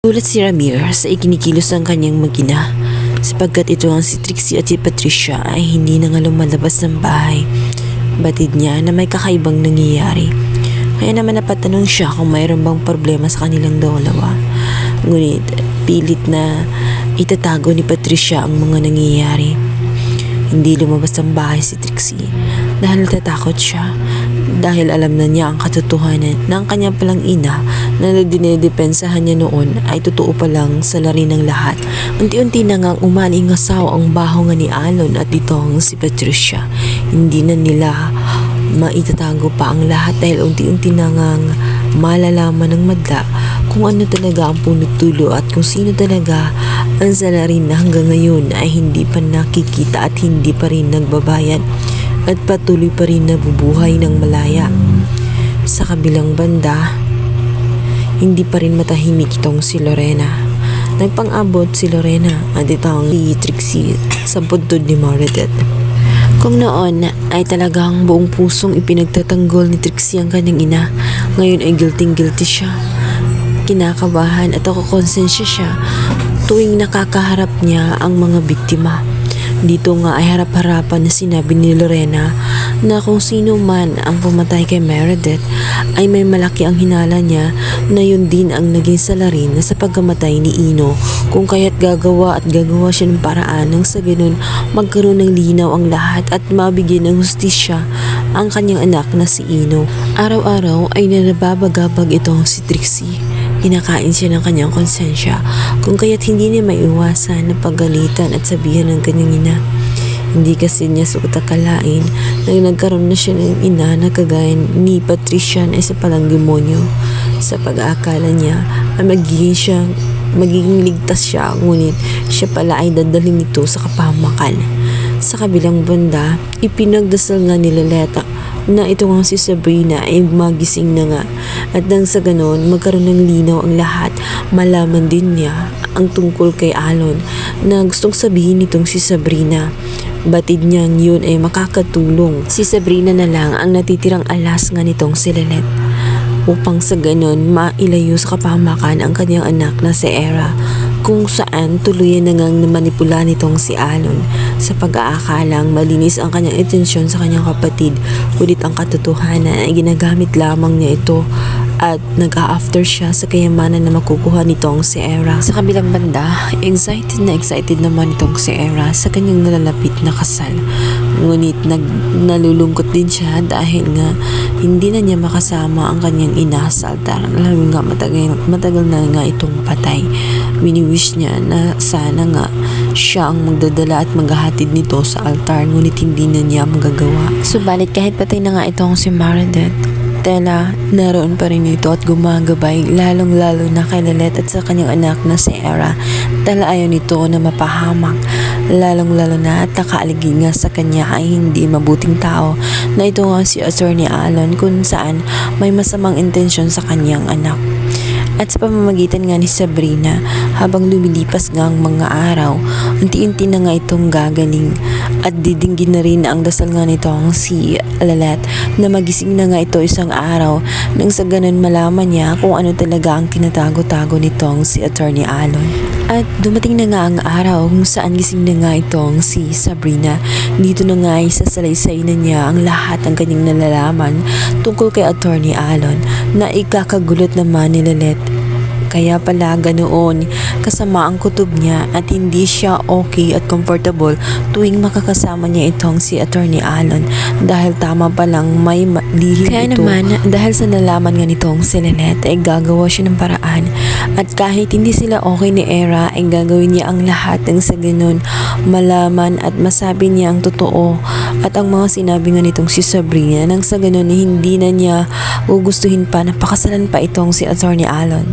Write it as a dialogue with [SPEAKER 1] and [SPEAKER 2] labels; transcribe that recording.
[SPEAKER 1] Gulat si Ramir sa ikinikilos ng kanyang mag-ina sapagkat ito ang si Trixie at si Patricia ay hindi na nga lumalabas ng bahay. Batid niya na may kakaibang nangyayari. Kaya naman napatanong siya kung mayroon bang problema sa kanilang dalawa. Ngunit pilit na itatago ni Patricia ang mga nangyayari. Hindi lumabas ng bahay si Trixie dahil natatakot siya. Dahil alam na niya ang katotohanan na ang kanyang palang ina na dinedepensahan niya noon ay totoo pa lang sa lari ng lahat. Unti-unti na ngang umalingasaw ang baho nga ni Alon at itong si Patricia. Hindi na nila maitatago pa ang lahat dahil unti-unti na ngang malalaman ng madla kung ano talaga ang punot dulo at kung sino talaga ang salarin na hanggang ngayon ay hindi pa nakikita at hindi pa rin nagbabayad at patuloy pa rin nabubuhay ng malaya. Sa kabilang banda, hindi pa rin matahimik itong si Lorena. Nagpang-abot si Lorena at itong si Trixie sa puntod ni Meredith. Kung noon ay talagang buong pusong ipinagtatanggol ni Trixie ang kanyang ina, ngayon ay guilty siya. Kinakabahan at konsensya siya tuwing nakakaharap niya ang mga biktima. Dito nga ay harap-harapan na sinabi ni Lorena na kung sino man ang pumatay kay Meredith ay may malaki ang hinala niya na yun din ang naging salarin sa pagkamatay ni Ino, kung kaya't gagawa siya ng paraan nang sa ganun magkaroon ng linaw ang lahat at mabigyan ng hustisya ang kanyang anak na si Ino. Araw-araw ay nanababagabag itong si Trixie. Kinakain siya ng kanyang konsensya kung kaya't hindi niya maiwasan na pagalitan at sabihan ng kanyang ina. Hindi kasi niya sukat akalain na nagkaroon na siya ng ina na kagaya ni Patricia na isa palang demonyo. Sa pag-aakala niya ay magiging ligtas siya, ngunit siya pala ay dadalhin nito sa kapahamakan. Sa kabilang banda, ipinagdasal nga ni Leleta na ito nga si Sabrina ay magising na nga at nang sa ganon magkaroon ng linaw ang lahat. Malaman din niya ang tungkol kay Alon na gustong sabihin nitong si Sabrina. Batid niyang yun ay makakatulong. Si Sabrina na lang ang natitirang alas nga nitong si Lelet upang sa ganon mailayo sa kapahamakan ang kanyang anak na si Era, kung saan tuluyan na ngang namanipula nitong si Alon sa pag-aakalang malinis ang kanyang intensyon sa kanyang kapatid, kulit ang katotohanan ay ginagamit lamang niya ito at nag-a-after siya sa kayamanan na makukuha nitong si Era. Sa kabilang banda, excited naman itong si Era sa kanyang nalalapit na kasal. Ngunit nalulungkot din siya dahil nga hindi na niya makasama ang kanyang ina sa altar. Alam nga matagal na nga itong patay. Wini-wish niya na sana nga siya ang magdadala at maghahatid nito sa altar, ngunit hindi na niya magagawa. Subalit kahit patay na nga itong si Meredith, tela naroon pa rin ito at gumagabay lalong-lalo na kay Lelet at sa kanyang anak na si Era. Tala ayaw nito na mapahamak, lalong-lalo na at nakaaligid nga sa kanya ay hindi mabuting tao na ito nga si Attorney Alon, kung saan may masamang intensyon sa kanyang anak. At sa pamamagitan nga ni Sabrina, habang lumilipas nga ang mga araw, unti-unti na nga itong gagaling at didinggin na rin ang dasal nga nitong si Lelet na magising na nga ito isang araw nang sa ganun malaman niya kung ano talaga ang tinatago-tago nitong si Attorney Alon. At dumating na nga ang araw kung saan gising na nga itong si Sabrina. Dito na nga ay sasalaysay na niya ang lahat ng kanyang nalalaman tungkol kay Attorney Alon na ikakagulat naman ni Lelet. Kaya pala ganoon kasama ang kutob niya at hindi siya okay at comfortable tuwing makakasama niya itong si Attorney Alon dahil tama pa lang may lihim ito. Kaya naman dahil sa nalaman nga nitong si Lelet ay gagawa siya ng paraan at kahit hindi sila okay ni Era ay gagawin niya ang lahat ng sa ganun malaman at masabi niya ang totoo at ang mga sinabi nga nitong si Sabrina nang sa ganun hindi na niya gugustuhin pa na pakasalan pa itong si Attorney Alon.